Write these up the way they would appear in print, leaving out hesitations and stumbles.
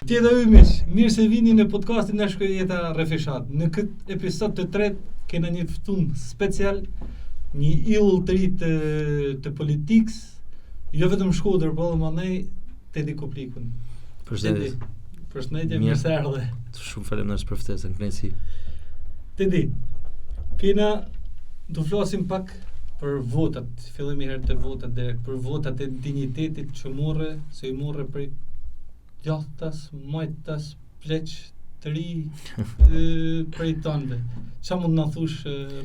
Tjeda Ymish, mirë se vini në podcastin e Shkoj Jeta Refishat. Në këtë episod të tretë kena një ftum special, një ill të ri të politikës, jo vetëm Shkodër, po edhe mandej Tedi Kuplikun. Përshëndetje, mirë se erdhe. Shumë faleminderit për ftesën, kënaqësi. Tedi, kena do flasim pak për votat, fillojmë herë të votat direkt, për votat e dinjitetit që morre, se i morre për gjahtas, majtas, pleq, të ri prej tënde. Qa mund na thush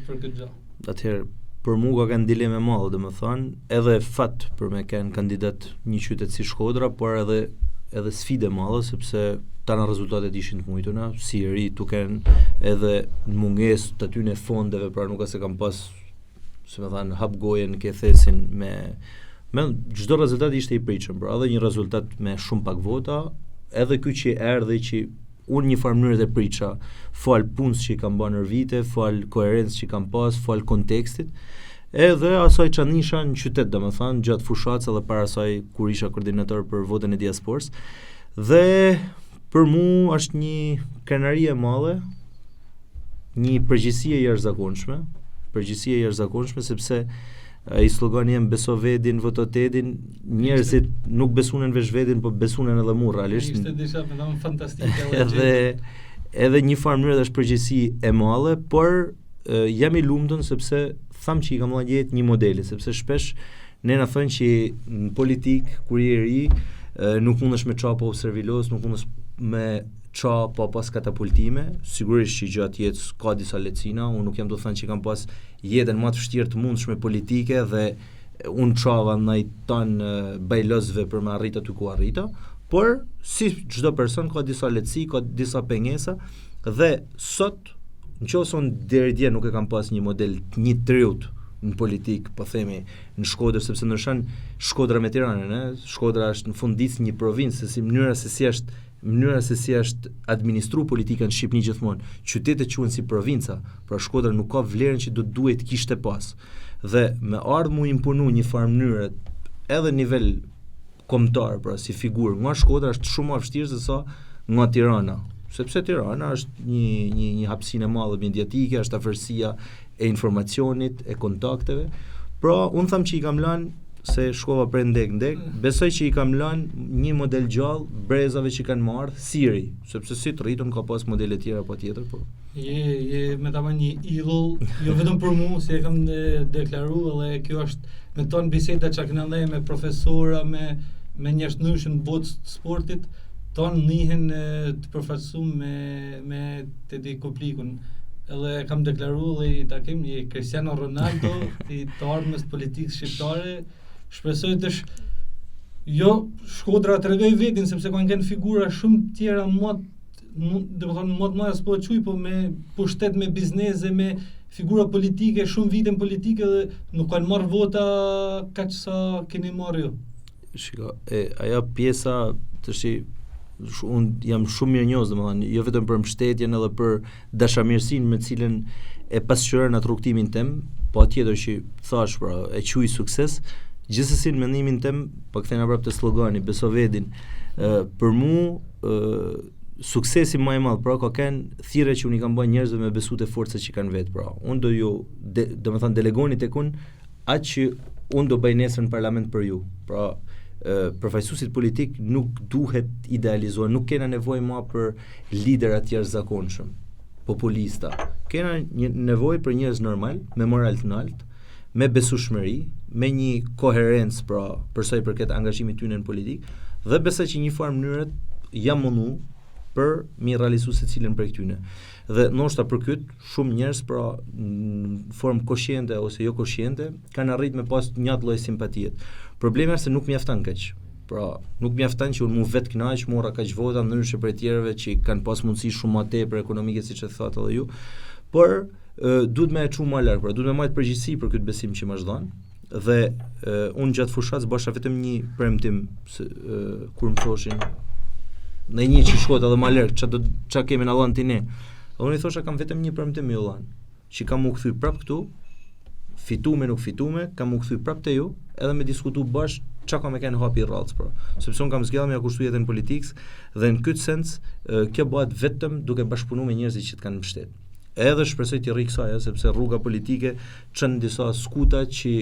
për këtë gjë? Atëherë, për mua ka qenë dilemë e madhe, domethënë, edhe fat për me kanë kandidat një qytet si Shkodra, por edhe sfidë e madhe, sepse tana rezultatet ishin të mujtuna, si e ri tu kanë edhe në mungesë të atyne fondeve, pra nuk se kam pas, se me thanë, hap gojen ke thesin me çdo rezultat ishte i pritshëm, pra edhe një rezultat me shumë pak vota, edhe ky që erdhi që unë një farë mënyrë të pritësha, fal punës që i kam bërë në vite, fal koherencë që i kam pas, fal kontekstit, edhe asaj që nisha në qytet, domethënë, gjatë fushatës edhe para asaj kur isha koordinator për votën e diasporës. Dhe për mua është një krenari e madhe, një përgjegjësi e jashtëzakonshme, sepse ai slogani jem beso vedin, voto Tedin, njerëzit nuk besunen veç vedin, po besunen edhe mu realisht. Ishte disha me dhamë fantastike. edhe një farë mënyrë është përgjegjësi e madhe, por jam i lumtur sepse tham që i kam dhënë jetë një modeli, sepse shpesh ne na thonë që në politik kur je i ri, nuk mundesh me çapo servilos, nuk mundesh me pa pas katapultime, sigurisht që gjatë jetës ka disa lecina, unë nuk jam do të thënë që kam pas jetën më të vështirë të mundshme politike dhe unë çava ndaj tanë bajlozve për me arrit aty ku arrita, por si çdo person ka disa lehtësi, ka disa pengesa dhe sot nëse unë deri dje nuk e kam pas një model një triut në politik, po themi në Shkodër, sepse ndryshon Shkodra me Tiranën, Shkodra është në fundis një provincë, si mënyra se si është administru politika në Shqipëni gjithmonë. Qytetet quhen si provinca, pra Shkodra nuk ka vlerën që do duhet kishte pas. Dhe me ardhmë mu imponu një farë mënyre edhe nivel kombëtar, pra si figurë, nga Shkodra është shumë më vështirë se sa nga Tirana, sepse Tirana është një hapësinë e madhe mediatike, është afërsia e informacionit, e kontakteve. Pra unë tham që i kam lanë se shkova për ndek, besoj që i kam lanë një model gjallë brezave që kanë marrë siri, sepse si të rritën ka pas modele tjera pa tjetër, po. Je me ta një idhull, jo vetëm për mua, si e kam deklaruar, dhe kjo është me tonë biseda që këna ndaj me profesora, me njerëz të ndryshëm në botë të sportit, tonë njihen të përfaqësuar me Tedi Kuplikun. Edhe kam deklaruar dhe i takim një Cristiano Ronaldo i të ardhmës politikës shqiptare. Shpresoj të Shkodra të regoj vetin, sepse kanë kënë figura shumë tjera dhe më thonë mod marë s'po quj, po me pushtet, me biznese, me figura politike, shumë vite në politike dhe nuk kanë marrë vota kaq sa keni marrë jo. Shiko, aja pjesa të unë jam shumë mirënjohës, domethënë, jo vetëm për mbështetjen edhe për dashamirësinë me cilën e pasqyron atë rrugtimin tim, po tjetër që thash, pra, e quaj sukses. Gjithsesi në mendimin tim, po kthena prapë te slogani beso vedin, për mua suksesi më i madh pra ka qenë thirrja që unë i kam bën njerëzve me besu te forcat që kanë vetë, pra. Unë do ju domethënë delegoni tek unë atë që unë do bëj nesër në parlament për ju. Pra përfaqësuesit politik nuk duhet idealizuar, nuk kena nevojë më për lidera të jashtëzakonshëm, populista. Kena nevojë për njerëz normal, me moral të lartë, me besueshmëri, me një koherencë pra për sa i përket angazhimit tyre në politik, dhe besoj që një farë mënyrë jam mundu për mi realizu secilin prej këtyne. Dhe ndoshta për këtë shumë njerëz pra në formë koshiente ose jo koshiente kanë arrit me pas një lloj simpatie. Problemi është se nuk mjafton kaq. Pra nuk mjafton që unë mu vetë kënaq morra kaq vota ndryshe prej tjerëve që kanë pas mundësi shumë më tepër ekonomike siç e thatë edhe ju. Por duhet me e çu më larg, pra duhet me marrë përgjegjësi për këtë besim që më është dhënë. Dhe unë gjatë fushatës bësha vetëm një premtim kur më thoshin në një që shkot edhe më larg, ç'a kemi na dhënë ti ne. Unë i thosha kam vetëm një premtim ju dhënë, që kam u kthy prap këtu, fitume nuk fitume, kam u kthy prap te ju, edhe me diskutu bashkë çka ka me kanë hapi i rrallës pra. Sepse unë kam zgjidhur me kushtu jetën politikës dhe në këtë sens kjo bëhet vetëm duke bashkëpunuar me njerëzit që të kanë mbështet. Edhe shpresoj të rri kësaj, sepse rruga politike çon disa skuta që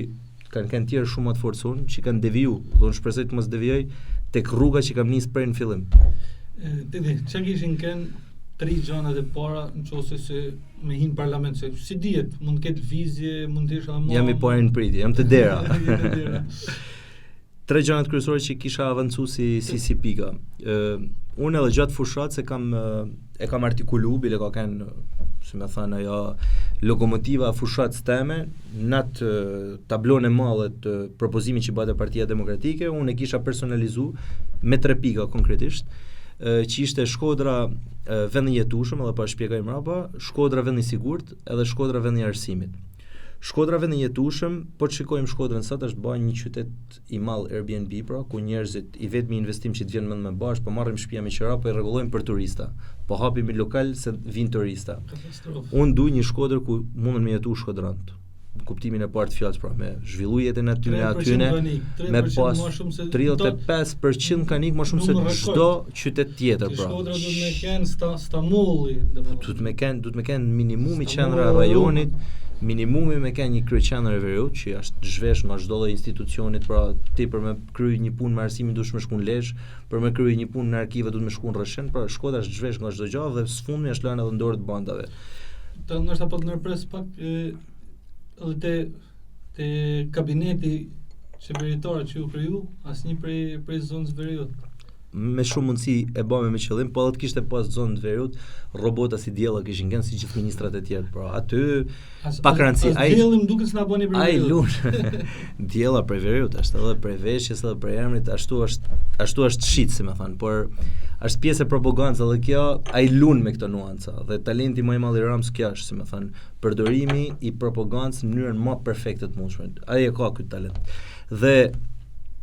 kanë tjerë shumë më të forcuar, që kanë deviju, dhe unë shpresoj të mos devijoj tek rruga që kam nisë prej në fillim. Çka kishin kënë 3 gjanat e para nëse se me hin parlament, se si dihet, mund të ketë lëvizje, mund të ishte Jam i parë në pritje, jam të dera. 3 gjanat kryesore që kisha avancu si pika. Unë edhe gjatë fushat se e kam artikulu, bile ka kanë, si me thënë, ajo lokomotiva fushatës teme, në atë tablon e madhe të propozimit që bëhet e Partia Demokratike, unë e kisha personalizu me 3 pika konkretisht, që ishte Shkodra vendi jetueshëm, edhe pa shpjegoj mbrapa, Shkodra vendi i sigurt, edhe Shkodra vendi i arsimit. Shkodra vendi jetueshëm, po të shikojmë Shkodrën sot është bërë një qytet i madh Airbnb, pra, ku njerëzit i vetmi investim që të vjen me bash, po marrim shtëpia me qira, po i rregullojmë për turista. Po hapim një lokal se vinë turista. Unë duaj një Shkodër ku mundën me jetu shkodrant. Në kuptimin e parë të fjalës, pra, me zhvillu jetën atyne, me pas 35% kanë ikë më shumë se çdo qytet tjetër, pra. Shkodra duhet me kenë stamulli, duhet me kenë minimumi qendra e rajonit, minimumi me kenë një kryeqendër e veriut që është zhvesh nga çdo lloj institucionit, pra ti për me krye një punë me arsimin duhet me shku në Lezhë, për me krye një punë në arkive duhet me shku në Rreshën, pra Shkodra është zhvesh nga çdo gjë dhe sfundmi është lënë edhe në dorë të bandave. Ndoshta po të ndërpres pak edhe te kabineti qeveritar që u kriju, asnjë prej zonës veriut. Me shumë mundësi e bëme me qëllim, po edhe të kishte pas zonë të veriut, robota si diella kishin qenë si gjithë ministrat e tjerë, pra aty pa garanci. Ai diellim duket se na bëni për veriut. Ai lun. Diella prej veriut është edhe prej veshjes, edhe prej emrit, ashtu është shit, si më thon, por është pjesë e propagandës dhe kjo ai lun me këto nuanca. Dhe talenti më i madh i Rams kjo është, si më thon, përdorimi i propagandës në mënyrën më perfekte të mundshme. Ai e ka këtë talent. Dhe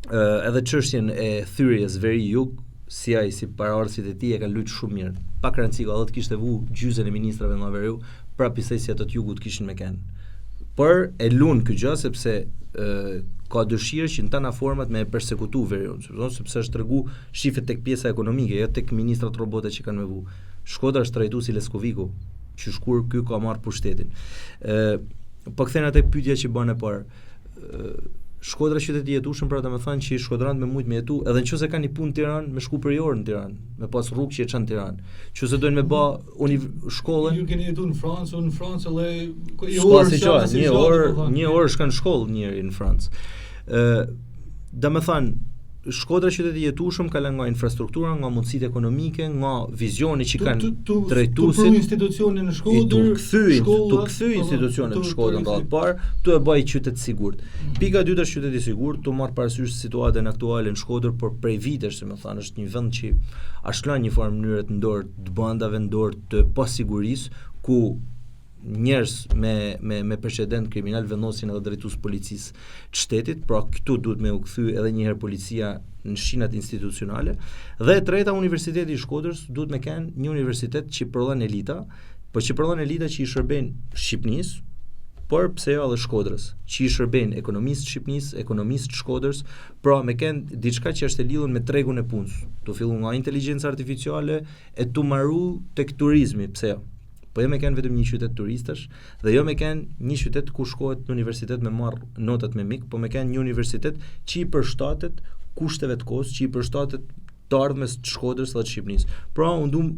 edhe çështjen e thyrjes veri jug, si ai si paraardhësit e tij e kanë luajtur shumë mirë. Pa garanci ka edhe të kishte vu gjysën e ministrave nga veriu, prapë se si ato të jugut kishin me kanë. Por e lun ky gjë sepse ka dëshirë që në tana format me persekutu veriun, sepse është tregu shifet tek pjesa ekonomike, jo tek ministrat robote që kanë me vu. Shkodra është trajtuar si Leskoviku, që shkur ky ka marrë pushtetin. Po kthena tek pyetja që bën e parë. Shkodra qyteti i jetueshëm, pra domethënë që shkodrant me mujt me jetu, edhe nëse kanë një punë në Tiranë, me shku për orë në Tiranë, me pas rrugë që e çan në Tiranë. Nëse doin me bë shkollën, ju keni jetuar në Francë, në Francë një orë shkon në shkollë njëri në Francë. Domethënë Shkodra qyteti i jetueshëm ka lënë nga infrastruktura, nga mundësitë ekonomike, nga vizioni që kanë drejtuesit, institucionin në Shkodër, tu kthy institucionin në Shkodër rradh parë, tu e bëj qytet sigurt. Pika e dytë është qyteti i sigurt, tu marr parasysh situatën aktuale në Shkodër, por prej vitesh, si më thënë, është një vend që ashtu në një formë mënyrë të dorë të bandave, në dorë të pasigurisë, ku njerëz me precedent kriminal vendosin edhe drejtues policisë të shtetit, pra këtu duhet me u kthy edhe një herë policia në shinat institucionale. Dhe e treta, Universiteti i Shkodrës duhet me kenë një universitet që përdhan elita, po që përdhan elita që i shërbejnë Shqipënisë, por pse jo edhe Shkodrës, që i shërbejnë ekonomistë Shqipënisë, ekonomistë Shkodrës, pra me kenë diçka që është e lidhur me tregun e punës, tu fillu nga inteligjenca artificiale e tu marru tek turizmi, pse jo. Po jo me kanë vetëm një qytet turistash, dhe jo me kanë një qytet ku shkohet në universitet me marr notat me mik, po me kanë një universitet që i përshtatet kushteve të kohës, që i përshtatet të ardhmes të Shkodrës dhe të Shqipërisë. Pra unë dum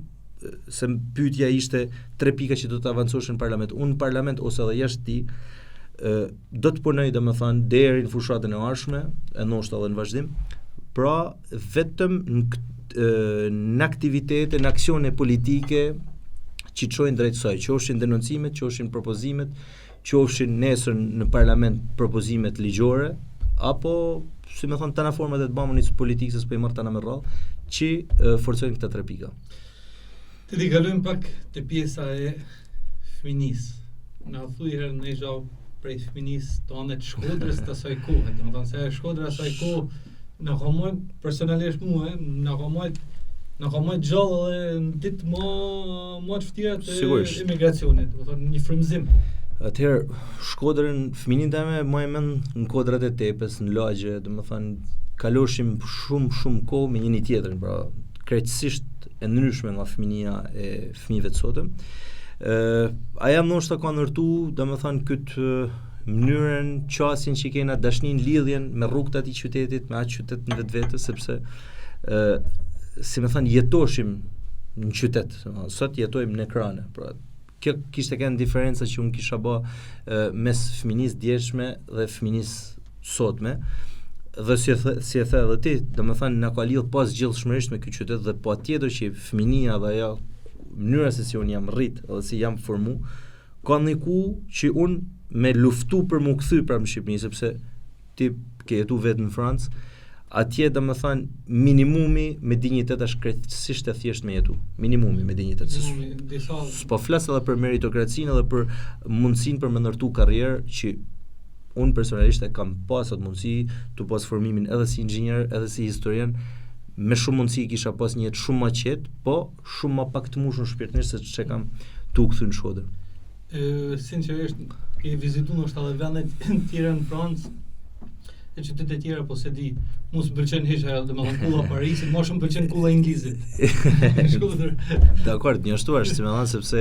se pyetja ishte 3 pika që do të avancosh në parlament. Unë në parlament ose edhe jashtë ti do të punoj domethënë deri në fushatën e ardhshme, e ndoshta edhe në vazhdim. Pra vetëm në aktivitete, në aksione politike që çojnë drejt saj, qofshin denoncimet, qofshin propozimet, qofshin nesër në parlament propozimet ligjore, apo, si me thonë, tana format e të bamunit politikës, s'po i marr tana me rrallë, që forcojnë këta 3 pika. Të kalojmë pak te pjesa e fëminisë. Na thuaj herë në gjao prej fëminisë tonë të Shkodrës të asaj kohe, domethënë se Shkodra asaj kohë na ka marrë personalisht mua, na ka marrë gjallë edhe në ditë më të vërteta të emigracionit, domethënë një frymëzim. Atëherë Shkodrën fëminin time më e mend në kodrat e Tepës, në lagje, domethënë kaloshim shumë kohë me njëri tjetrin, pra krejtësisht e ndryshme nga fëminia e fëmijëve të sotëm. Aja ndoshta ka ndërtu, domethënë këtë mënyrën, qasin që kena, dashnin, lidhjen me rrugët e atij qytetit, me atë qytet në vetvete, sepse si më thënë, jetoshim në qytet, sot jetojmë në ekrane, pra kjo kishte kanë diferenca që unë kisha bë mes fëminisë djeshme dhe fëminisë sotme, dhe si e the edhe ti, domethënë na ka lidh pas gjithshmërisht me ky qytet, dhe patjetër që fëminia dhe ajo mënyra se si unë jam rrit dhe si jam formu, ka ndikuar që unë me luftu për mu kthy pra në Shqipëri, sepse ti ke jetu vetë në Francë, atje domethënë minimumi me dinjitet është krejtësisht e thjesht me jetu. Minimumi me dinjitet. Po flas edhe për meritokracinë edhe për mundësinë për me ndërtu karrierë që unë personalisht e kam pas atë mundësi të pas formimin edhe si inxhinier, edhe si historian, me shumë mundësi kisha pas një jetë shumë më qetë, po shumë më pak të mushur shpirtërisht se çka kam tu kthy në Shkodër. Sinqerisht, ke vizituar ndoshta edhe vende të tjera në Francë, e qytete tjera, po se di, mos më pëlqen hiç ajo, domethënë kulla Parisit, më shumë pëlqen kulla Englezit. Shkodër. Dakor, njështu është, si më thënë, sepse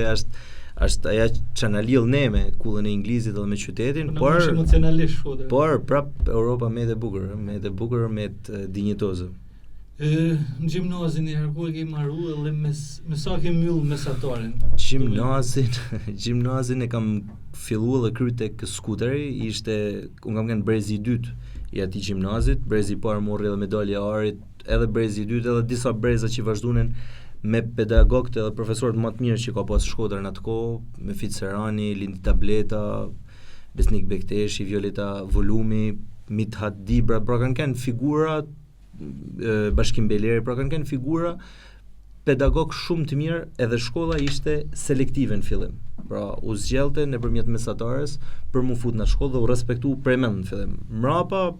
është aja që na lidh ne me kullën e Englezit edhe me qytetin, por emocionalisht Shkodër. Por prap Europa me të bukur, me të dinjitoze. Në gjimnazin e ku e ke marru edhe me sa ke mbyll mesatarin? Gjimnazin e kam filluar dhe kryer tek skuteri, unë kam qenë brezi i dytë i atij gjimnazit, brezi i parë morri edhe medalje e arit, edhe brezi i dytë edhe disa breza që vazhdunin me pedagogët edhe profesorët më të mirë që ka pas Shkodra në atë kohë, me Fit Serani, Lindi Tableta, Besnik Bekteshi, Violeta Volumi, Mithat Dibra, pra kanë qenë figura Bashkim Beleri, pra kanë figura pedagog shumë të mirë, edhe shkolla ishte selektive në fillim. Pra u zgjellte nëpërmjet mesatares për mu fut në shkollë dhe u respektu premend në fillim. Mrapa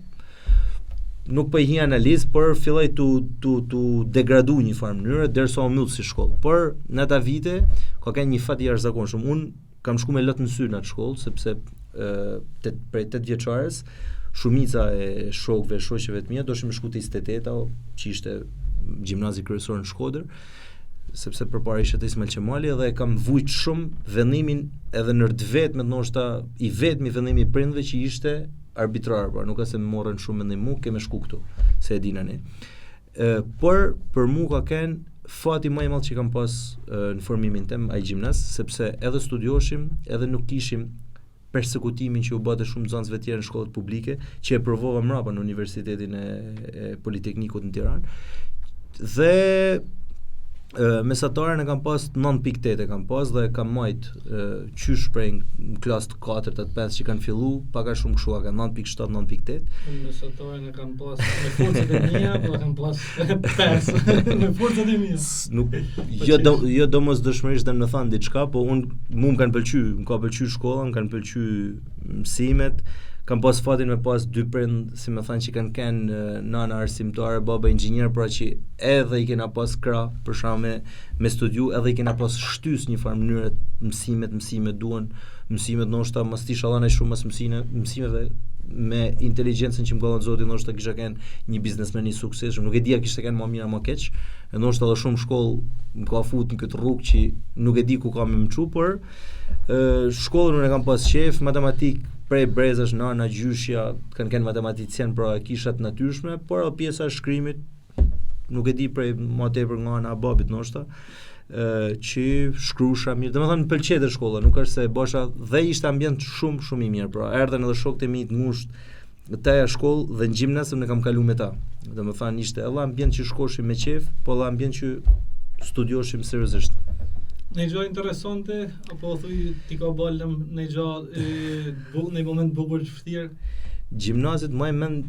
nuk po i hi analizë, por filloi tu degradu një farë mënyrë derisa u mbyll si shkollë. Por në ata vite ka qenë një fat i jashtëzakonshëm. Unë kam shku me lot në sy në atë shkollë, sepse prej 8 vjeçares shumica e shokëve, shoqeve të mia doshin me shku te 28-a, që ishte gjimnazi kryesor në Shkodër, sepse përpara ishte te Ismail Qemali, dhe e kam vujt shumë vendimin edhe në vetëm ndoshta i vetmi vendimi i prindve që ishte arbitrar, pra nuk ka se më morën shumë mendim mu, kemë shku këtu, se e dina ne. Por për mu ka qenë fati më i madh që kam pas në formimin tim ai gjimnaz, sepse edhe studioshim, edhe nuk kishim persekutimin që u bëte shumë nxënësve të tjerë në shkollat publike, që e provova mrapa në Universitetin e Politeknikut në Tiranë. Dhe mesataren e kam pas 9.8 e kam pas dhe kam majt qysh prej në klasë të 4 të 5 që kanë fillu, paka shumë këshua ka 9.7, 9.8. Mesataren e kam pas me forcat e mia, po kam pas 5 me forcat e mia. Jo domosdoshmërisht dhe më thanë diçka, po mu më ka pëlqy shkolla, më kanë pëlqy mësimet. Kam pas fatin me pas dy prind, si më thanë, që kanë kenë nana arsimtare, baba inxhinier, pra që edhe i kena pas krah për shkak me studiu, edhe i kena pas shtys një farë mënyrë mësimet duan, mësimet ndoshta mos ti shallane shumë mas mësimeve me inteligjencën që më ka dhënë Zoti, ndoshta kisha kenë një biznesmen i suksesshëm, nuk e di a kishte kenë më mirë apo më keq, ndoshta edhe shumë shkollë më ka fut në këtë rrugë që nuk e di ku kam më çu, por shkollën unë e kam pas qef, matematik prej brezash, nana, gjyshja, kanë kenë matematicien, pra kisha të natyrshme, por pjesa e shkrimit, nuk e di prej më tepër nga ana e babit ndoshta, që shkrusha mirë. Domethënë pëlqente shkolla, nuk është se bosha, dhe ishte ambient shumë i mirë, pra erdhën edhe shokët e mi të ngushtë te ajo shkollë dhe në gjimnaz ne kam kaluar me ta. Domethënë ishte edhe ambient që shkoshim me qef, po edhe ambient që studioshim seriozisht. Në gjë interesante, apo thuj ti ka balëm në gjë në moment bukur të vështirë? Gjimnazit më e mend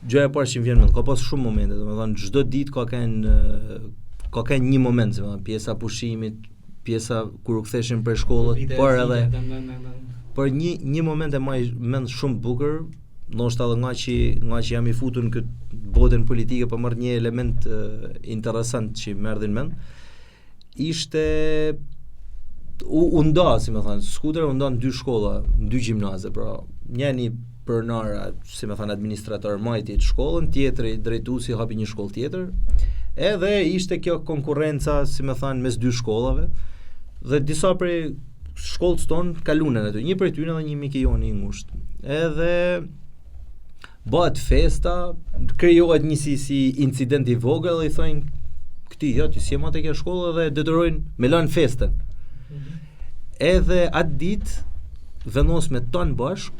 gjëja e parë që më vjen mend, ka pas shumë momente, domethënë çdo ditë ka kenë një moment, domethënë pjesa pushimit, pjesa kur u ktheshim prej shkollës, por edhe por një moment e më mend shumë bukur, ndoshta edhe nga që jam i futur në këtë botën politike, po marr një element interesant që më erdhi në mend. Ishte u nda, si më thënë, Skutera u nda në dy shkolla, në dy gjimnaze, pra njëni pronar, si më thënë administrator majti të shkollën, tjetri drejtuesi hapi një shkollë tjetër. Edhe ishte kjo konkurrenca, si më thënë, mes dy shkollave. Dhe disa prej shkollës tonë kalunen aty, një prej tyre dhe një mik i joni i ngushtë. Edhe bëhet festa, krijohet një si incident i vogël dhe i thonë këti, ja, ti si e ma të kja shkollë dhe detyrojnë me lanë festën. Edhe atë ditë vendos me tonë bashk,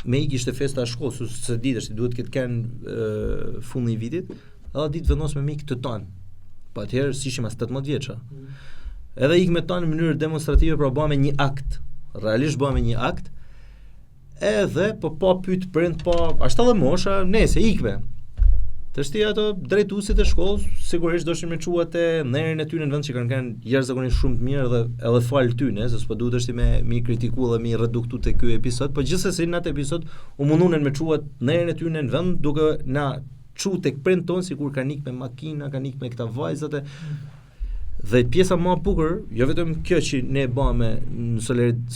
me i kishte festa a shkollë, së ditë është, duhet këtë kënë fundi i vitit, edhe atë ditë vendos me mi këtë tonë. Pa atëherë, si ishim as 18 vjeça. Edhe ik me tonë në mënyrë demonstrative, pra bëme një akt. Realisht bëme një akt, edhe po pyet prind, ashtë edhe mosha, nese, ikme. Të shti ato drejtuesit e shkollës, sigurisht doshin me qua te nderin e tyre në vend që kanë jashtëzakonisht shumë të mirë dhe edhe fal tyne, se s'po duhet është me kritiku dhe me reduktu te ky episod, po gjithsesi në atë episod u mundunen me qua nderin e tyre në vend duke na çu tek prind ton sikur kanë ikë me makina, kanë ikë me këta vajzat e dhe pjesa më e bukur, jo vetëm kjo që ne bëme në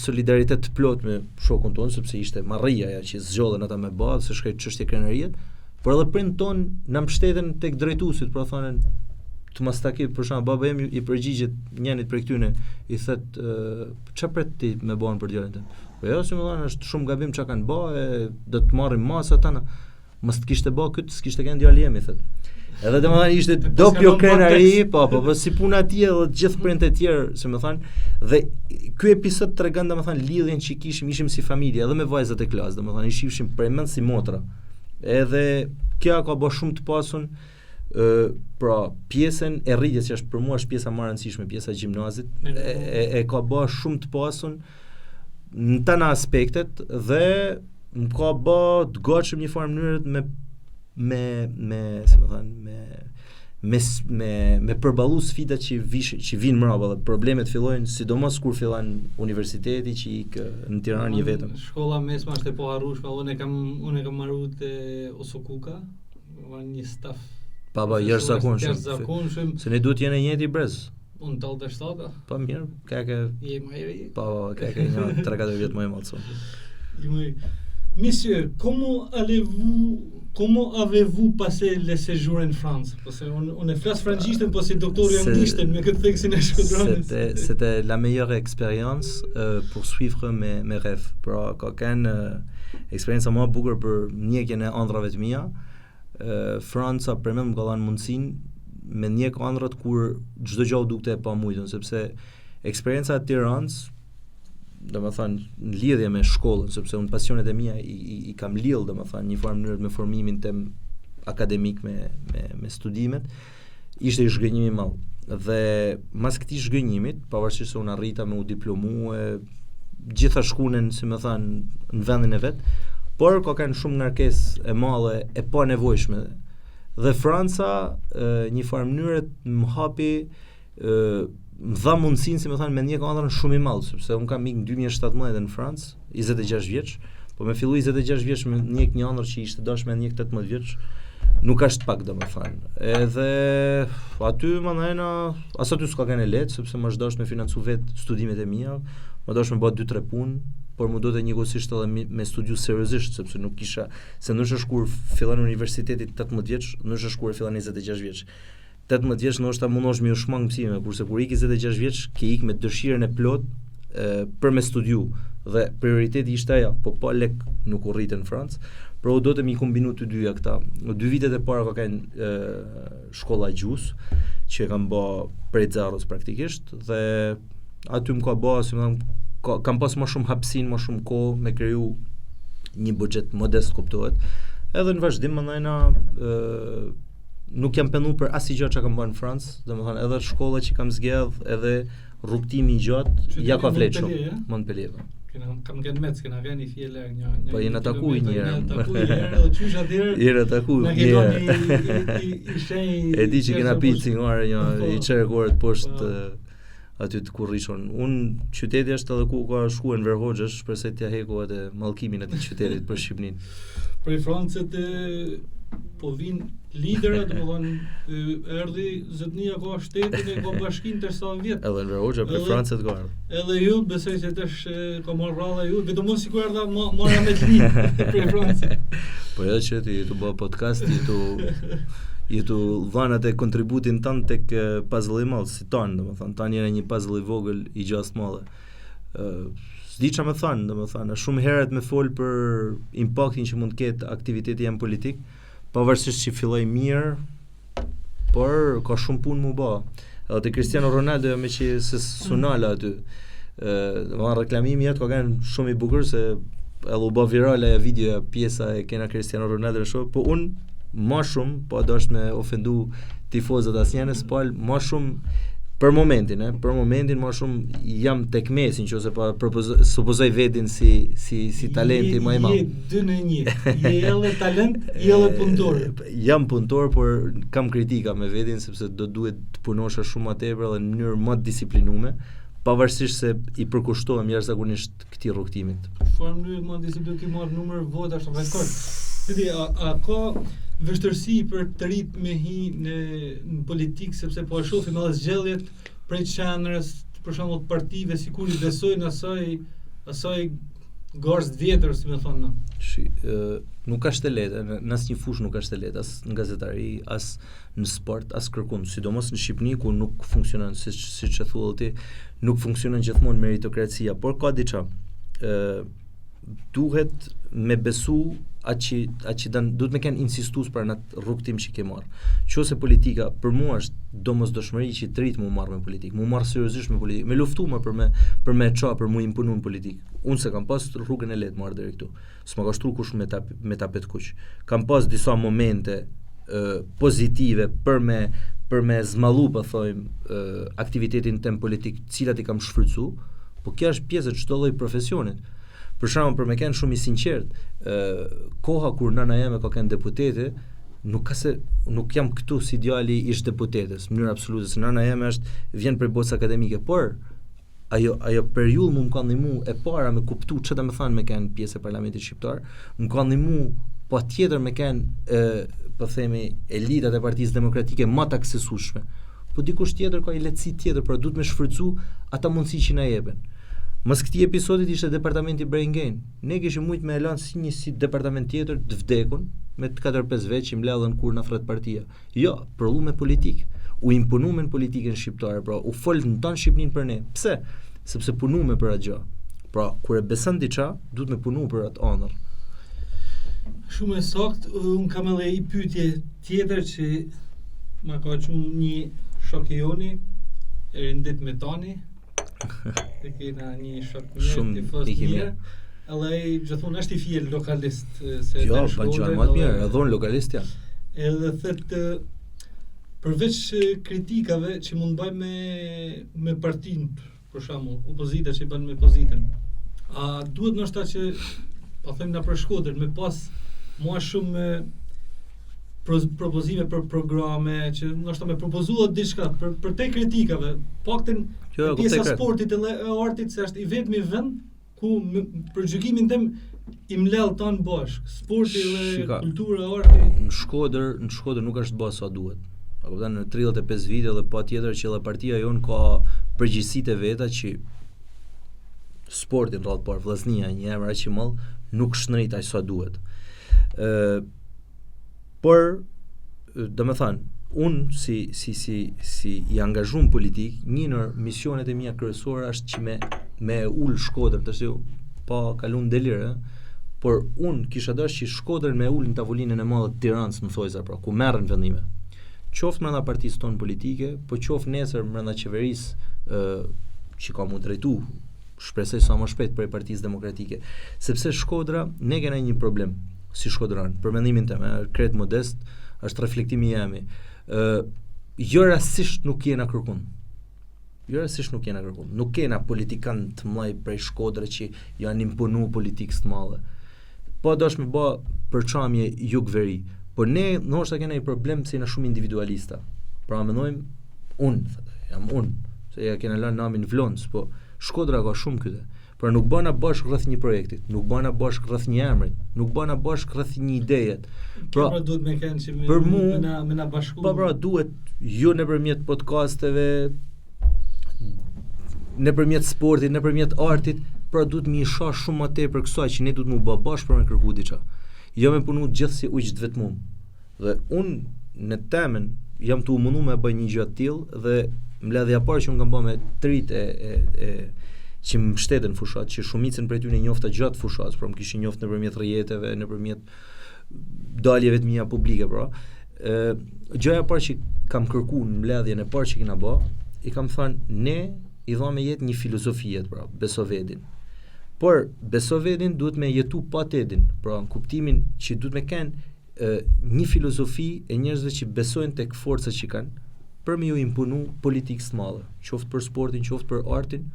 solidaritet të plot me shokun ton, sepse ishte marrëria ajo që zgjodhen ata me ballë, se shkoi çështje krenarie. Por edhe prind ton na mbështeten tek drejtuesit, pra thonë të mos takoj për shemb baba im i përgjigjet njënit prej këtyne i thot ç'a pret ti me bën për djalin tënd. Po jo, si më thonë është shumë gabim ç'a kanë bë, do të marrim masa tana. Mos të kishte bë këtë, s'kishte kanë djalë jemi thot. Edhe domethënë ishte doppio krenari, po si puna atje dhe të gjithë prindët e tjerë, si më thënë, dhe ky episod tregon domethënë lidhjen që ishim si familje, edhe me vajzat e klasës, domethënë ishim premend si motra. Edhe kjo ka bërë shumë të pasun pra pjesën e rritjes që është për mua është pjesa më e rëndësishme, pjesa e gjimnazit, e ka bërë shumë të pasun në tana aspektet dhe më ka bërë të gatshëm një farë mënyrë me përballu sfidat që vinë mbrapa dhe problemet fillojnë sidomos kur fillon universiteti që ikë në Tiranë një vetëm. Shkolla mesme është e po harrueshme, unë e kam marrë te Osokuka, një staf. Baba jashtëzakonshëm. Se ne duhet jeni njëti brez. Unë tallë të shtata. Pa mirë, ka je më i ri. Pa ka një 3-4 vjet më e madh. Monsieur, comment avez-vous passé le séjour en France? Parce qu'on est flas francishtën, po si doktori anglishtën me këtë theksin e shkodronës. C'était la meilleure expérience pour suivre mes rêves. Pra ka kanë eksperienca më e bukur për ndjekjen e ëndrave të mia. Franca për më ka dhënë mundësinë me ndjek ëndrat kur çdo gjë u dukte e pamujtur, sepse eksperienca e Tiranës, domethënë në lidhje me shkollën, sepse unë pasionet e mia i kam lidh domethënë një farë mënyrë me formimin tim akademik me studimet, ishte i zhgënjim i madh. Dhe mas këtij zhgënjimit, pavarësisht se unë arrita me u diplomu, gjitha shkunen, si më thënë, në vendin e vet, por ka kanë shumë ngarkesë e madhe e pa nevojshme. Dhe Franca një farë mënyrë më hapi më dha mundësinë, si më thënë, me ndjek ëndrrën shumë i madh, sepse unë kam ikë në 2017 në Francë, 26 vjeç, po me fillu 26 vjeç me ndjek një ëndrr që ishte dashur me ndjek 18 vjeç, nuk është pak domethënë. Edhe aty mandajna, as aty s'ka kanë lehtë, sepse më është dashur me financu vet studimet e mia, më dashur me bë 2-3 punë, por më duhet njëkohësisht edhe me studiu seriozisht, sepse nuk kisha, se ndoshta kur fillon universiteti 18 vjeç, ndoshta kur fillon 26 vjeç. 18 vjeç ndoshta mundosh me u shmang mësime, kurse kur ik 26 vjeç ke ik me dëshirën e plot për me studiu dhe prioriteti ishte ajo, po pa lek nuk u rritën në Francë, por u do të mi kombinu të dyja këta. Në 2 vitet e para ka kanë shkolla gjus, që e kam bë prej zeros praktikisht dhe aty më ka bë, si më thënë, kam pas më shumë hapësinë, më shumë kohë me kriju një buxhet modest kuptohet. Edhe në vazhdim mandajna nuk jam penduar për asnjë gjë që kam bërë në Francë, domethënë edhe shkolla që kam zgjedh, edhe rrugtimi i gjatë, ja ka vlerë shumë. Montpellier. Kam qenë mec, kena vjen i fjellë një po jena taku një herë. Taku një herë, edhe qysh atëherë. Jena taku një herë. I shenj. E di që kena pitë cigare një i çerkuar poshtë aty të ku rrishon. Unë qyteti është edhe ku ka shkuar Enver Hoxha, shpresoj t'ia heku atë mallkimin e atij qytetit për Shqipërinë. Për Francët po vinë liderat, domethënë erdhi zotnia ka shtetin e ka bashkinë të sa vjet. Edhe Enver Hoxha për Francët ka ardhur. Edhe ju besoj se tash ka marrë rradha ju, vetëm mos sikur erdha marra me të lidh për Francën. Po edhe që ti të bëj podcast, ju të dhanë atë kontributin tënd tek puzzle i madh, si ton, domethënë tani është një puzzle i vogël i gjasë madhe. S'di çfarë më thënë, domethënë shumë herët me fol për impaktin që mund të ketë aktiviteti jam politik, pavarësisht që filloi mirë, por ka shumë punë më bë. Edhe te Cristiano Ronaldo me që se sunala aty. Domethënë reklamimi jot ka qenë shumë i bukur se edhe u bë viral ajo videoja pjesa e kena Cristiano Ronaldo në show, po unë më shumë, po do është me ofendu tifozët asnjënës, po më shumë për momentin më shumë jam tek Messi, nëse pa supozoj vetin si talenti më i madh. Je 2-1. Je edhe talent, je edhe punëtor. Jam punëtor, por kam kritika me vetin sepse do duhet të punosha shumë më tepër dhe në mënyrë më disiplinume, pavarësisht se i përkushtohem jashtëzakonisht këtij rrugtimit. Në mënyrë më disiplinuar ki marr numër votash rekord. Ti a ka vështirësi për të rit me hi në politikë, sepse po e shohim edhe zgjedhjet prej qendrës, për shembull partive sikur i besojnë asaj garzë vjetër, si më thonë. Nuk është e lehtë, në asnjë fushë nuk është e lehtë, as në gazetari, as në sport, as kërkund, sidomos në Shqipëri ku nuk funksionon siç e thua ti, nuk funksionon gjithmonë meritokracia, por ka diçka. Duhet me besu atë që duhet me kanë insistues për në rrugtim që ke marrë. Qose politika për mua është domosdoshmëri që të rrit mu marrë me politikë, mu marrë seriozisht me politikë, me luftuar për me ça, për mu imponu në politikë. Unë se kam pas rrugën e lehtë marrë deri këtu. S'ma ka shtruar kush me tapet kuq. Kam pas disa momente pozitive për me zmallu, po thojmë, aktivitetin tim politik, të cilat i kam shfrytzu, po kjo është pjesë e çdo lloj profesionit. Për shembull, për me qenë shumë i sinqert, koha kur nëna jeme ka qenë deputete, nuk jam këtu si djali i ish deputetes, në mënyrë absolute, se nëna jeme vjen prej botës akademike, por ajo periudhë më ka ndihmu e para me kuptu çfarë do të thonë me qenë pjesë e parlamentit shqiptar, më ka ndihmu patjetër me qenë po themi elitat e Partisë Demokratike më të aksesueshme. Po dikush tjetër ka një lehtësi tjetër, por duhet me shfrytzu ata mundësi që na jepen. Mas këtij episodit ishte departamenti Brain Gain. Ne kishim mujt me elan si departament tjetër të vdekun me 4-5 vjet që mbledhën kur na thret partia. Jo, prodhu me politikë. U imponu me politikën shqiptare, pra u fol në tonë Shqipërinë për ne. Pse? Sepse punuam për atë gjë. Pra, kur e beson diçka, duhet me punu për atë ëndër. Shumë e saktë, un kam edhe një pyetje tjetër që ma ka thënë një shokjoni Erindit Metani. E kena një shok mirë, tifoz mirë. Edhe gjithmonë është i fiel lokalist se jo, pa gjë më të mirë, edhe unë lokalist jam. Edhe thotë përveç kritikave që mund bëj me partinë, për shembull, opozita që bën me pozitën. A duhet ndoshta që po them na për Shkodër me pas më shumë propozime për programe që ndoshta me propozuat diçka për te kritikave, paktën pjesa sportit edhe e artit se është i vetmi vend ku për gjykimin tim i mbledh tan bashk, sporti dhe kultura e artit. Në Shkodër nuk është bërë sa duhet. A kupton, në 35 vite dhe patjetër që edhe partia jon ka përgjegjësitë e veta që sportin rrallë parë, vllaznia, një emër aq i madh, nuk shndrit aq sa duhet. Por domethënë unë si i angazhuar politik, një në misionet e mia kryesore është që me ul Shkodrën, tash pa kalon delir, por unë kisha dashur që Shkodrën me ul në tavolinën e madhe të Tiranës, më thojza, pra ku merren vendime. Qoftë brenda partisë tonë politike, po qoftë nesër brenda qeverisë që ka mu drejtu, shpresoj sa më shpejt prej Partisë Demokratike, sepse Shkodra ne kena një problem si shkodran, për mendimin tim, kret modest, është reflektimi jemi. Jo rastisht nuk jena kërkun. Nuk kena politikan të mëdhej prej Shkodrës që janë imponu politikës të madhe. Po dosh me bë përçamje jug-veri, por ne ndoshta kena një problem se jena shumë individualista. Pra mendojmë jam unë, se ja kena lënë namin Vlonc, po Shkodra ka shumë këte. Por nuk bëna bashk rreth një projektit, nuk bëna bashk rreth një emrit, nuk bëna bashk rreth një idejet. Pra duhet me kanë që me na bashku. Po pra duhet jo nëpërmjet podcasteve, nëpërmjet sportit, nëpërmjet artit, pra duhet mi shoh shumë më tepër kësaj që ne duhet mu bë bashkë për me kërku diçka. Jo me punu gjithsesi ujë të vetmum. Dhe unë në temën jam të mundu me bëj një gjë të tillë dhe mbledhja e parë që unë kam bërë me trit që më mbështeten fushat, që shumicën prej tyre njofta gjatë fushatës, pra më kishin njoftë nëpërmjet rrjeteve, nëpërmjet daljeve të mia publike, pra. Gjëja e parë që kam kërkuar në mbledhjen e parë që kena bë, i kam thënë ne i dhamë jetë një filozofi pra, Besovedin. Por Besovedin duhet me jetu pa Tedin, pra në kuptimin që duhet me kenë një filozofi e njerëzve që besojnë tek forcat që kanë për me ju imponu politikës të madhe, qoftë për sportin, qoftë për artin,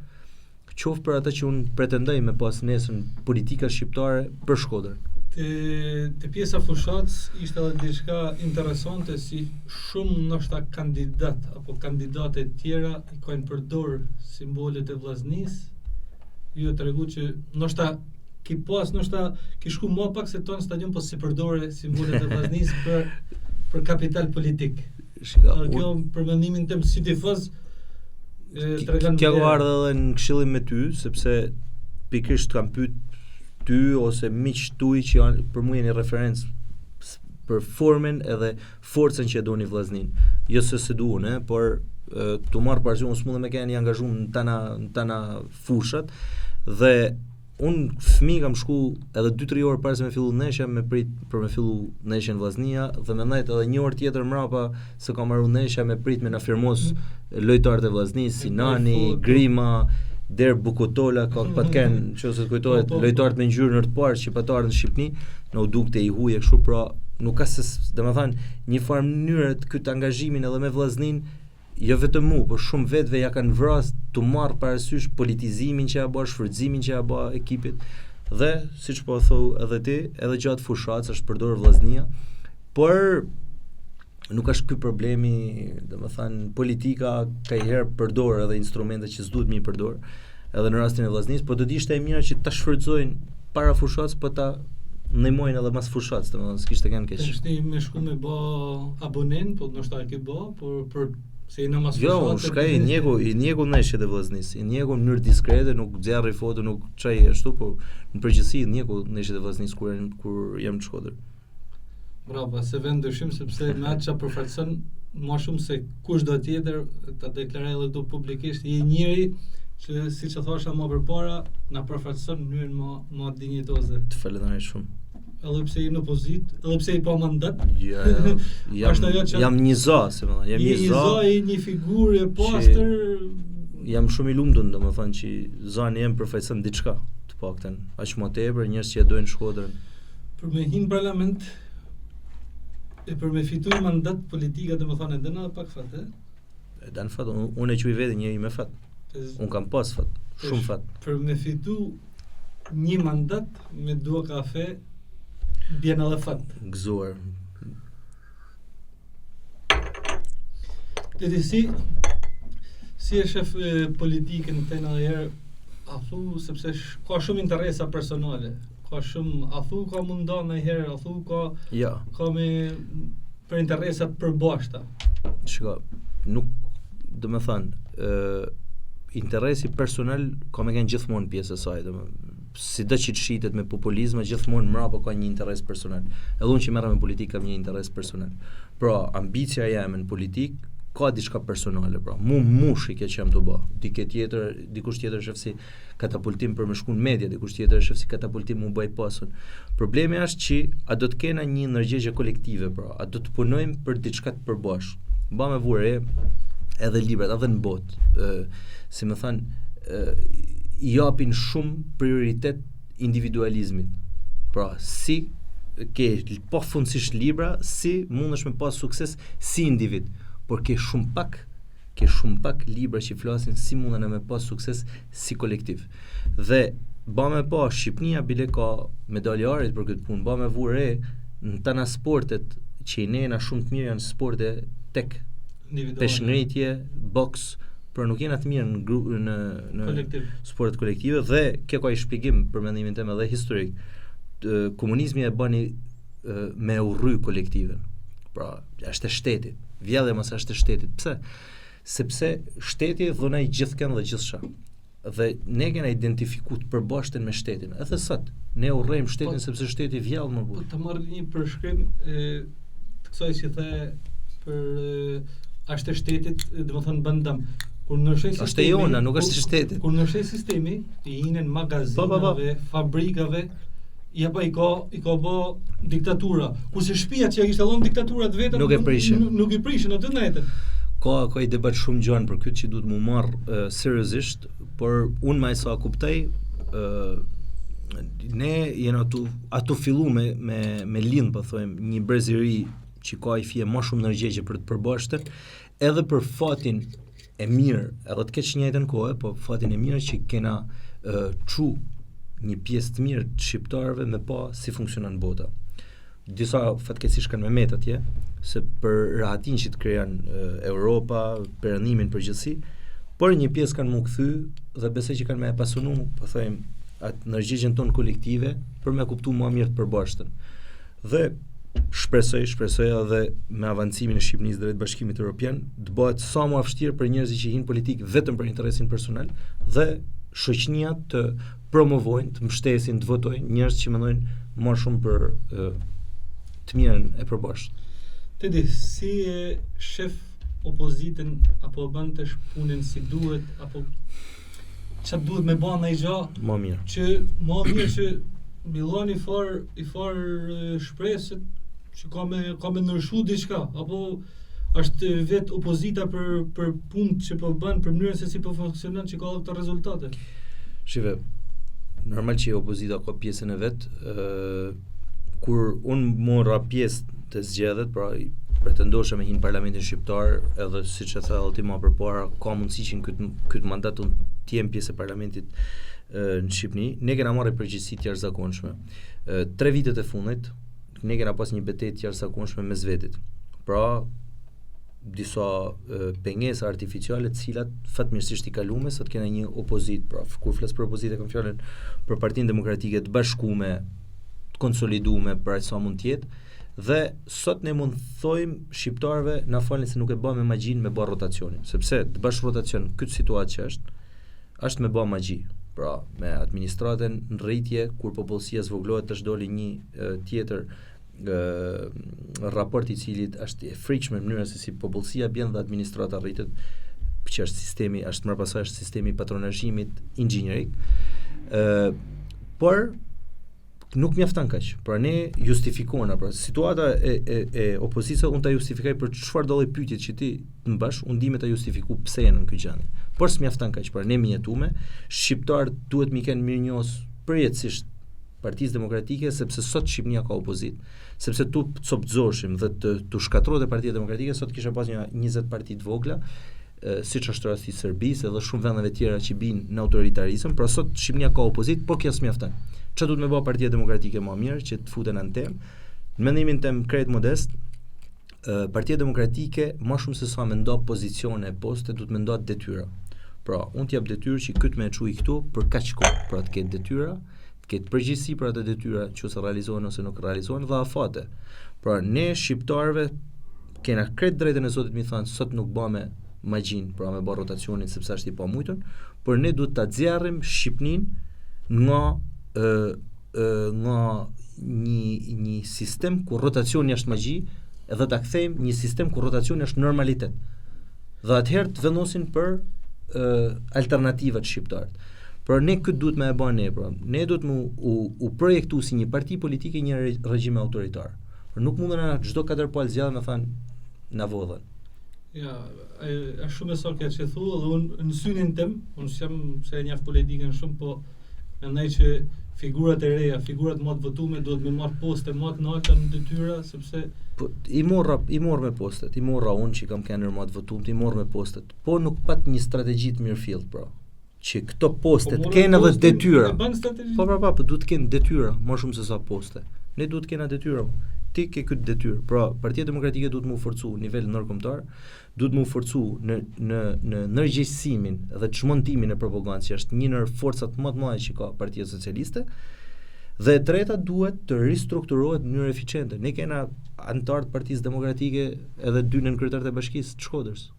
qoftë për ata që unë pretendoj me pas nesën politika shqiptare për Shkodrën. Te pjesa fushatës ishte edhe diçka interesante si shumë ndoshta kandidat apo kandidate tjera i kanë përdor simbolet e vllaznisë. Ju e tregu që ndoshta ki shku më pak se ton stadion po si përdore simbolet e vllaznisë për kapital politik. Kjo për mendimin tim si tifoz tregon kjo ardhe edhe në këshillim me ty, sepse pikërisht kam pyet ty ose miq tuaj që janë për mua një referencë për formën edhe forcën që e doni vllaznin. Jo se duan, por tu marr parasysh unë s'mundem me keni angazhuar në tana fushat dhe unë fëmijë kam shku edhe 2-3 orë para se me fillu neshja me prit për me fillu neshjen vllaznia dhe me ndajt edhe një orë tjetër mrapa se kam marrë neshja me prit me na firmos lojtarët e vllaznisë si Nani, Grima, der Bukotola, ka patken nëse kujtohet lojtarët me ngjyrë të parë që patarën në Shqipëni, në u dukte i huje kështu, pra nuk ka se domethënë një farë mënyrë këtë angazhimin edhe me vllaznin. Jo vetëm mu, por shumë vetëve ja kanë vras të marrë parasysh politizimin që ja bë, shfrytëzimin që ja bë ekipit. Dhe siç po thou edhe ti, edhe gjatë fushatës është përdorur vllaznia, por nuk është ky problemi, domethënë politika ka herë përdor edhe instrumente që s'duhet mi përdor, edhe në rastin e vllaznisë, por do të ishte e mira që ta shfrytëzojnë para fushatës, po ta ndihmojnë edhe mas fushatës, domethënë s'kishte kanë keq. Është me shku me bë abonen, po ndoshta e ke bë, por për se i në mas jo, shkaj i njegu neshjet e vllaznisë, i njegu në mënyrë diskrete, nuk zjarri foto, nuk çaj ashtu, por në përgjithësi i njegu neshjet e vllaznisë kur jam në Shkodër. Bravo, se vend dyshim sepse me atë që përfaqëson më shumë se kushdo tjetër, ta deklaroj edhe këtu publikisht, je njëri që siç e thosha më përpara, na përfaqëson në mënyrë më dinjitoze. Të falenderoj shumë. Edhe pse i në pozit, edhe pse i pa mandat. Jam një za, se më jam një za. Një figurë e pastër. Jam shumë i lumtur, domethënë që zani jam përfaqëson diçka, të paktën. Aq më tepër njerëz që e dojnë Shkodrën. Për me hin parlament e për me fituar mandat politika, domethënë edhe na pak fat, E dan fat, unë e quaj vetë njëri me fat. Unë kam pas fat, shumë fat. Për me fitu një mandat me dua kafe bjen edhe fat. Gëzuar. Ti si e shef politikën tënë edhe herë, a thu sepse ka shumë interesa personale, ka shumë, a thu ka mundon edhe herë, a thu ka ja. Ka me për interesa të përbashkëta. Shiko, nuk do të thënë interesi personal ka me kanë gjithmonë pjesë e saj, sido që të shitet me populizme, gjithmonë mrapa ka një interes personal. Edhe unë që merrem me politikë kam një interes personal. Pra, ambicia jeme në politikë ka diçka personale, pra. Mush i ke qenë të bë. Dikush tjetër shef si katapultim për me shku në media, dikush tjetër shef si katapultim mu bëj pasun. Problemi është që a do të kena një ndërgjegje kolektive, pra. A do të punojmë për diçka të përbashkët. Ba me vure edhe librat, edhe në botë. Si më thanë, i japin shumë prioritet individualizmit. Pra, si ke pafundësisht libra, si mundesh me pas sukses si individ, por ke shumë pak libra që flasin si munden me pas sukses si kolektiv. Dhe ba me pa Shqipnia bile ka medaljarit për këtë punë, ba me vure në tana sportet që i nejna shumë të mirë janë sporte tek peshngritje, boks, por nuk jena të mirë në kolektiv. Sportet kolektive dhe kjo ka i shpjegim për mendimin tim edhe historik. Komunizmi e bani me urry kolektiven. Pra, është e shtetit. Vjedhja mos është e shtetit. Pse? Sepse shteti dhunoi gjithkën dhe gjithçka. Dhe ne kena identifikuar të përbashkëten me shtetin. Edhe sot ne urrejmë shtetin sepse shteti vjedh më burr. Po të marr një përshkrim të kësaj që the për është e shtetit, domethënë bën dëm. Kur ndryshoi sistemi, është e jona, nuk është e shtetit. Kur ndryshoi sistemi, i hinen magazinave, fabrikave, i ka bë diktatura. Kurse shtëpia që kishte dhënë diktaturat vetëm nuk i prishin atë natën. Ka i debat shumë gjanë për këtë që duhet mu marrë seriozisht, por unë më sa kuptoj, ne jena atu fillu me lind, po thojmë, një breziri që ka i fije më shumë ndërgjegje për të përbashkëtën, edhe për fatin e mirë, edhe të keq njëjtën kohë, po fatin e mirë që kena çu një pjesë të mirë të shqiptarëve me pa si funksionon bota. Disa fatkeqësisht kanë me met atje, se për rahatin që të krijan Europa, perëndimin përgjithësi, por një pjesë kanë mu kthy dhe besoj që kanë me pasunu, po thojmë, atë ndërgjegjen tonë kolektive për me kuptuar më mirë të përbashkëtën. Dhe shpresoj edhe me avancimin e Shqipërisë drejt Bashkimit Evropian, të bëhet sa më vështirë për njerëzit që hinë politikë vetëm për interesin personal dhe shoqënia të promovojnë, të mbështesin, të votojnë njerëz që mendojnë më shumë për të mirën e përbashkët. Tedi, si shef opozitën apo bën të punën si duhet apo çfarë duhet me bën ai gjë? Më mirë. Që mbillon i far shpresë që ka me ndryshu diçka apo është vetë opozita për punë që po bën, për mënyrën se si po funksionon që ka këto rezultate. Shive, normal që opozita ka pjesën e vet, kur unë mora pjesë të zgjedhjet, pra pretendosha me hinë parlamentin shqiptar, edhe siç e tha Alltima përpara, ka mundësi që në këtë mandat unë të jem pjesë e parlamentit në Shqipëri. Ne kena marrë përgjegjësi të jashtëzakonshme. 3 vitet e fundit ne kena pas një betejë të jashtëzakonshme mes vetit. Pra disa pengesa artificiale të cilat fatmirësisht i kaluame, sot kena një opozitë, pra kur flas për opozitë kam fjalën për Partinë Demokratike të bashkuar, të konsoliduar për aq sa mund të jetë. Dhe sot ne mund thojmë shqiptarëve na falni se nuk e bëmë me magjinë me bë rotacionin, sepse të bash rotacion këtë situatë që është me bë magji. Pra, me administratën në rritje, kur popullsia zvoglohet të shdoli një tjetër raport i cilit është e frikshme në mënyrën se si popullsia bjen dhe administrata rritet, që është sistemi, është më pasaj është sistemi i patronazhimit inxhinierik. Por nuk mjafton kaq. Pra ne justifikojna, pra situata e opozicës unë ta justifikoj për çfarë do lloj pyetje që ti të mbash, unë ndihmë ta justifikoj pse janë në këtë gjendje. Por s'mjafton kaq, pra ne mjetuame, shqiptarët duhet mi kenë mirënjohës përjetësisht Partisë Demokratike, sepse sot Shqipëria ka opozitë, sepse tu copzoshim dhe të shkatërrohet e Partia Demokratike, sot kisha pas një 20 parti të vogla, siç është rasti i Serbisë edhe shumë vendeve tjera që bijnë në autoritarizëm, pra sot Shqipëria ka opozitë, por kjo s'mjafton. Çfarë duhet me bëj Partia Demokratike më mirë që të futen në temë? Në mendimin tim krejt modest, Partia Demokratike më shumë se sa mendo pozicione e poste, duhet mendo detyra. Pra, unë t'jap detyrë që këtë me e çuj këtu për kaq kohë, pra të ketë detyra, të ketë përgjegjësi për ato detyra që ose realizohen ose nuk realizohen dhe afate. Pra, ne shqiptarëve kena krejt drejtën e Zotit mi thënë sot nuk bëme magjin, pra me bë rotacionin sepse është i pamujtur, por ne duhet ta nxjerrim Shqipërinë nga një sistem ku rotacioni është magji, edhe ta kthejmë një sistem ku rotacioni është normalitet. Dhe atëherë të vendosin për alternativat shqiptarët. Por ne këtë duhet me e bën ne, pra. Ne duhet u projektu si një parti politike një regjim autoritar. Por nuk mundën na çdo 4 palë zgjidhën me thënë na vodhën. Ja, është shumë e saktë që thua dhe unë në synin tim, unë jam se e njeh politikën shumë, po mendoj që figurat e reja, figurat më të votuara duhet me marr poste më të larta në detyra, sepse po i morr me postet, i morra unë që kam kanë më të votuar, i morr me postet, po nuk pat një strategji të mirëfillt, pra. Që këto postet kanë edhe detyra. Po duhet të kenë detyra, më shumë se sa poste. Ne duhet të kena detyra. ti ke këtë detyrë. Pra, Partia Demokratike duhet më forcu në nivel ndërkombëtar, duhet më forcu në ndërgjegjësimin dhe çmontimin e propagandës, që është një ndër forcat më të mëdha që ka Partia Socialiste. Dhe e treta duhet të ristrukturohet në mënyrë eficiente. Ne kena anëtar të Partisë Demokratike edhe 2 nën kryetarët e Bashkisë të Shkodrës.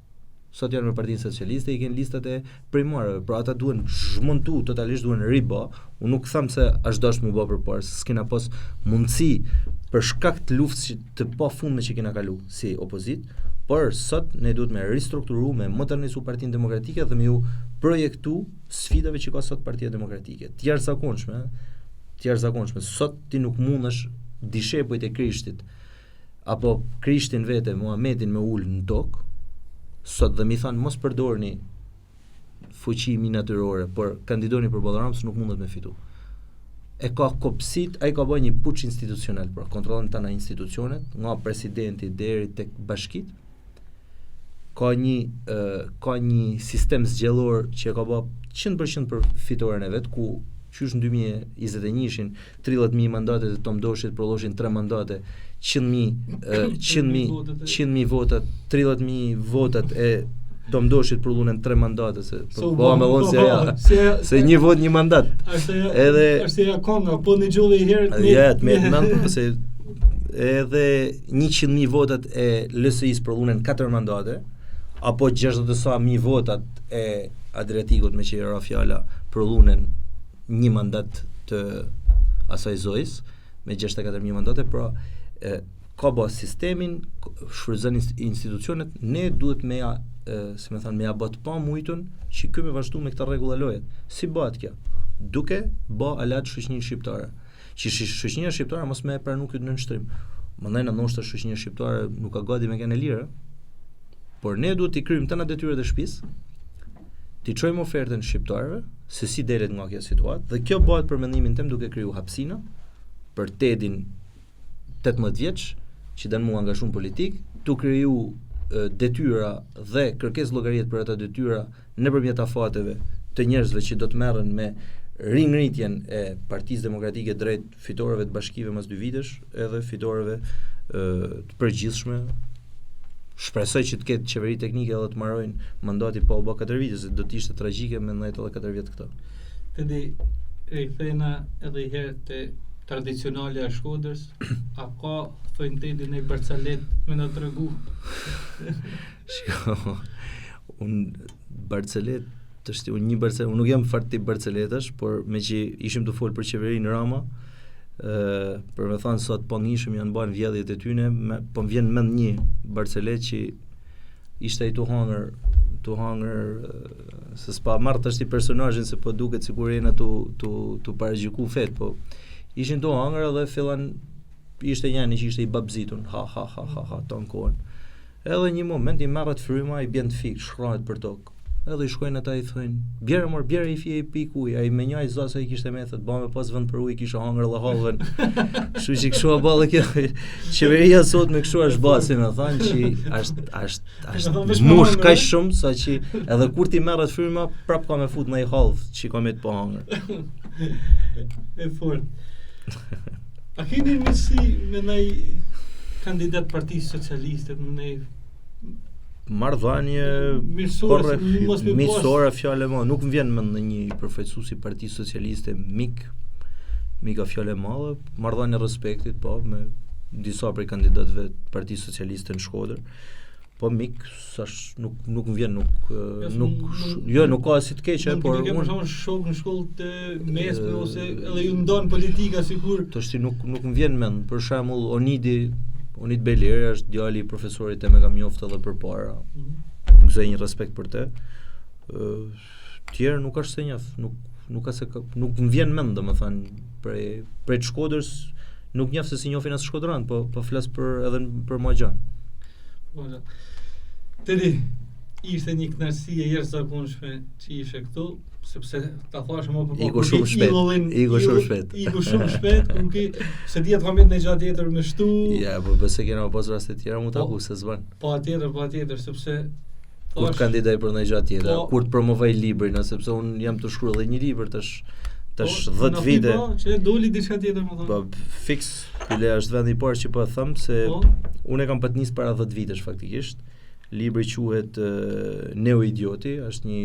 Sot janë me Partinë Socialiste, i kanë listat e primarëve, pra ata duhen zhmontu totalisht, duhen riba. Unë nuk them se as dosh më bë përpara, s'kena pas mundësi për shkak të luftës të pafundme që kena kalu si opozit, por sot ne duhet me ristrukturu, me modernizu Partinë Demokratike dhe me ju projektu sfidave që ka sot Partia Demokratike. Të jashtëzakonshme. Sot ti nuk mundesh dishepujt e Krishtit apo Krishtin vete, Muhamedin me ul në tokë. Sot dhe mi thanë mos përdorni fuqimi natyrore, por kandidoni për Ballë Ramës nuk mundet me fitu. E ka kopsit, ai ka bërë një puç institucional, pra kontrollon tana institucionet, nga presidenti deri tek bashkit. Ka një sistem zgjellor që ka bërë 100% për fitoren e vet, ku qysh në 2021 30.000 mandate të Tom Doshit proloshin 3 mandate, 100.000 votat, 30.000 votat e Tom Doshit prollunen 3 mandate, se se një vot një mandat. Edhe është ja konga, po në gjolli herë se edhe 100.000 votat e LSI-s prollunen 4 mandate, apo 60.000 votat e Adriatikut, me që era fjala, prollunen një mandat të asaj zojës me 64.000 mandate. Pra ka bë sistemin, shfrytëzon institucionet, ne duhet me ja bët pa mujtun që ky me vazhdu me këta rregulla loje. Si bëhet kjo? Duke bë alat shoqërinë shqiptare. Që shoqëria shqiptare mos më e pranu këtë nënshtrim. Mandaj ndoshta shoqëria shqiptare nuk ka gati me kanë lirë, por ne duhet t'i kryjmë tëna detyrat e shtëpisë, t'i çojmë ofertën shqiptarëve se si delet nga kjo situatë, dhe kjo bëhet për mendimin tim duke kriju hapësina për Tedin 18 vjeç që dënë mu angazhum politik, tu kriju detyra dhe kërkesë llogarie për ata detyra nëpërmjet afateve të njerëzve që do të merren me ringritjen e Partisë Demokratike drejt fitoreve të bashkive mas 2 vitesh, edhe fitoreve të përgjithshme. Shpresoj që të ketë qeveri teknike edhe të marrojnë mandati pa u bë 4 vite, se do të ishte tragjike me 10 edhe 4 vjet këto. Tedi, rikthena edhe një herë te tradicionale e Shkodrës, a ka thojnë Tedi në Barcalet me na tregu? Shiko, unë Barcalet, unë nuk jam fart tip Barcaletash, por me që ishim të folë për qeverinë Rama, për me thanë sot po njëshëm janë banë vjedhjet e tyne, po më vjen mend një Barcelet që ishte i tu hangër se s'pa marrë të ashti personazhin, se po duket sikur jena tu paragjiku fet, po ishin tu hangër edhe fillan ishte njani që ishte i babzitun, ha ton kohën. Edhe një moment i marrët fryma, i bjen të fik, shkrohet për tokë. Edhe i shkojnë ata i thojnë, bjerë i fje i pik uj, a i me njaj zasa i kishte methet, ba me pas vend për uj, kisha hangër dhe halven. Shu që këshu a balë kjo, qeveria sot me këshu është basi me thanë që është mush kaj shumë, sa që edhe kur ti merret fryma, prap ka me fut në i halv, që ka me të po hangër. E fort. A keni mësi me nej kandidat Partisë Socialiste, me nej marrëdhënie mirësore fjalë më, nuk më vjen mend një përfaqësues i Partisë Socialiste mika fjalë më, marrëdhënie respektit, po, me disa prej kandidatëve të Partisë Socialiste në Shkodër, po mik, nuk më vjen, nuk ka si të keqe, por unë për shkak shok në shkollë të mesme ose edhe ju ndon politika sikur. Toshti nuk më vjen mend, për shembull Onit Beleri është djali i profesorit e me kam njoftë edhe përpara. Më gëzoj një respekt për te. Tjerë nuk është se njaf, nuk më vjen mend, domethënë, prej të Shkodrës, nuk njaf se si njofin as shkodran, po flas edhe për Magjan. Tedi, ishte një kënaqësi e jashtëzakonshme që ishe këtu, sepse ta thash më përpara. Iku shumë shpejt, kur ki se dia të kam në gjatë tjetër me shtu. Ja, po besoj kena pas raste të tjera mu taku se s'ban. Patjetër, sepse kur të kandidoj për një gjatë tjetër, kur të promovoj librin, sepse un jam të shkruar edhe një libër tash tash 10 vite. Që doli diçka tjetër më thonë. Po fiks, ky është vendi i parë që po e them se unë kam patnis para 10 vitesh faktikisht. Libri quhet Neo-Idioti, është një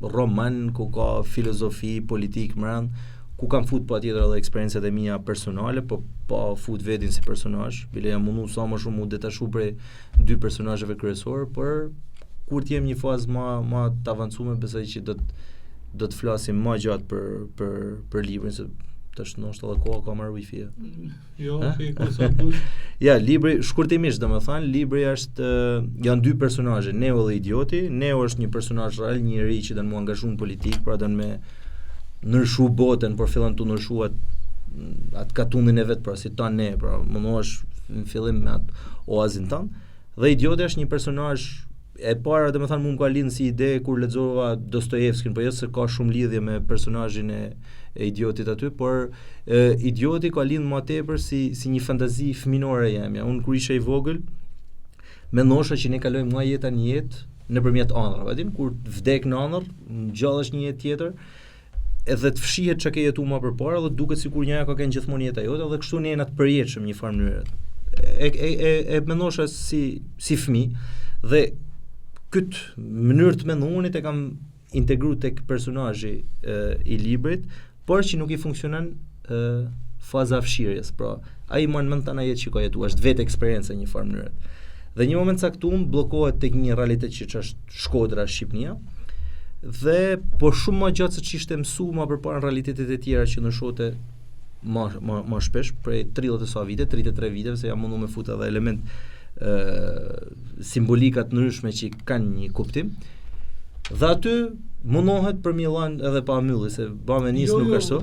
roman ku ka filozofi, politik mbrand, ku kam fut patjetër edhe eksperiencat e mia personale, po pa fut vetin si personazh, bile jam mundu sa më shumë u detashu prej dy personazheve kryesorë, por kur të jem një fazë më të avancuar, besoj që do të flasim më gjatë për librin, se tash ndoshta edhe koha ka marrë wifi. Jo, kur sa dush. Ja, libri shkurtimisht domethënë, libri është janë dy personazhe, Neo dhe Idioti. Neo është një personazh real, një njerëz që do të mu angazhu në politikë, pra do të me ndryshu botën, por fillon të ndryshu atë katunin e vet, pra si ta ne, pra mundohesh në fillim me atë oazin tan. Dhe Idioti është një personazh e para, domethënë mua më ka lind si ide kur lexova Dostojevskin, po jo se ka shumë lidhje me personazhin e Idiotit aty, por Idioti ka lind më tepër si një fantazi fëminore jemja. Unë kur isha i vogël mendosha që ne kalojmë nga jeta në jetë nëpërmjet ëndrave, din kur vdek në ëndër, ngjallesh një jetë tjetër, edhe të fshihet çka ke jetuar më përpara dhe duket sikur njëra ka qenë gjithmonë jeta jote, dhe kështu ne jena të përjetshëm një farë mënyrë. E mendosha si fëmijë dhe këtë mënyrë të mendonit e kam integruar tek personazhi i librit, por që nuk i funksionon faza fshirjes, pra ai më mend tani jetë që ka jetuar, është vetë eksperjenca një farë mënyrë. Dhe një moment caktuar bllokohet tek një realitet që është Shkodra, Shqipënia, dhe po shumë më gjatë se ç'ishte mësuar më përpara në realitetet e tjera që ndryshote më shpesh, prej 30 e sa vite, 33 viteve, se jam mundu me fut edhe element simbolika të ndryshme që kanë një kuptim. Dhe aty mundohet për Milan edhe pa mylli, se ba me nis nuk është so.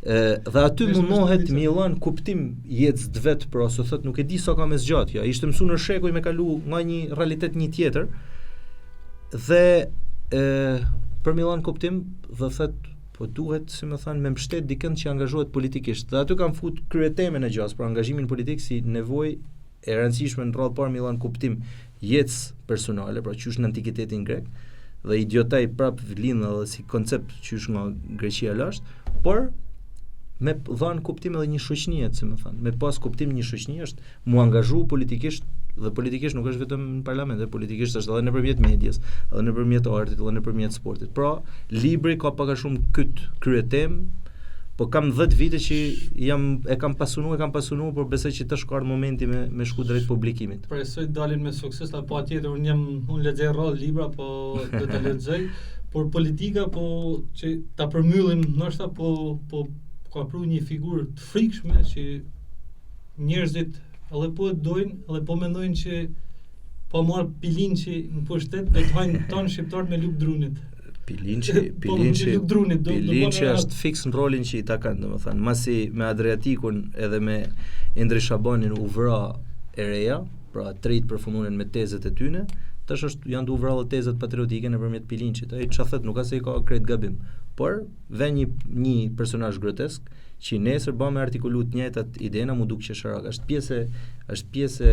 Dhe aty mundohet Milan kuptim jetës të vet, pra se thot nuk e di sa ka me zgjat, ja, ishte mësuar në shekuj me kalu nga një realitet një tjetër. Dhe për Milan kuptim dhe thot po duhet, si më thënë, me mbështet dikën që angazhohet politikisht. Dhe aty kam fut kryetemen e gjas, për angazhimin politik si nevojë e rëndësishme në radhë parë Milan kuptim jetës personale, pra që është në antikitetin grek, dhe idiotaj prap lind edhe si koncept që është nga Greqia lashtë, por me dhanë kuptim edhe një shoqënie, si më thënë, me pas kuptim një shoqënie është mu angazhu politikisht, dhe politikisht nuk është vetëm në parlament, dhe politikisht është edhe nëpërmjet medias, edhe nëpërmjet artit, edhe nëpërmjet sportit. Pra, libri ka pak a shumë këtë kryetem, po kam 10 vite që e kam pasunu, por besoj që tash ka ardhur momenti me shku drejt publikimit. Presoj dalin me sukses, apo patjetër unë lexoj rrallë libra, po do ta lexoj, por politika po që ta përmbyllim ndoshta po ka pru një figurë të frikshme që njerëzit edhe po e dojnë, edhe po mendojnë që po marr Pilinçi në pushtet, do të hajnë tonë shqiptarët me luk drunit. Pilinçi është fiks në rolin që i takan, domethënë, masi me Adriatikun edhe me Endri Shabanin u vra e reja, pra trit përfundunin me tezet e tyne, tash janë të u vrarë tezet patriotike nëpërmjet Pilinçit. Ai çfarë thot, nuk ka se i ka krejt gabim, por vjen një personazh grotesk që nesër bën me artikulu të njëjtat idena mu duk që Sharak është pjesë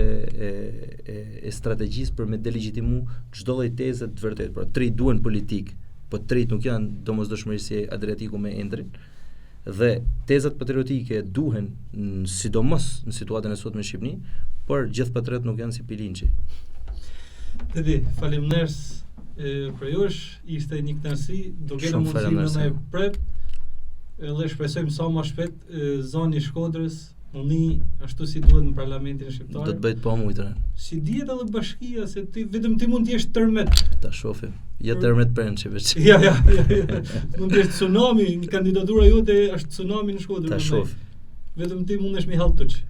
e strategjisë për me delegitimu çdo lloj teze të vërtetë. Pra trit duhen politik, po trit nuk janë domosdoshmërisht si Adriatiku me Endrin. Dhe tezat patriotike duhen sidomos në situatën e sotme në Shqipëri, por gjithë patriot nuk janë si Pilinçi. Dedi, faleminderit për jush, ishte një kënaqësi, do kemi mundësinë me prep, edhe shpresojmë sa më shpejt zoni i Shkodrës mundi ashtu si duhet në parlamentin e shqiptar. Do të bëhet pa mujtën. Si dihet edhe bashkia, se vetëm ti mund të jesh tërmet. Ta shohim. Ja tërmet prençi veç. Ja. Mund të jesh tsunami, një kandidatura jote është tsunami në Shkodër. Ta shoh. Vetëm ti mundesh me halltuç.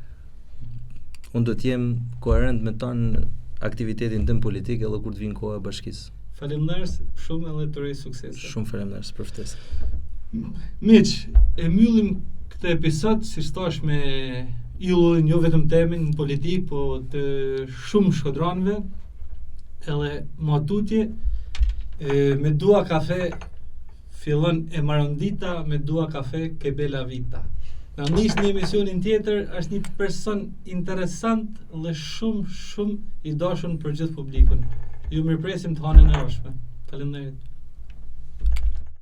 Unë do të jem koherent me ton aktivitetin tim politik edhe kur të vinë koha e bashkisë. Faleminderit shumë edhe të urej suksese. Shumë faleminderit për ftesën. Miq, e mbyllim këtë episod si thash me illullin, jo vetëm temin në politik, po të shumë shkodranëve, edhe matutje me dua kafe fillon e marondita, me dua kafe ke bella vita. Në nis një emisionin tjetër, është një person interesant dhe shumë i dashur për gjithë publikun. Ju mirëpresim të hanën e ardhshme. Faleminderit.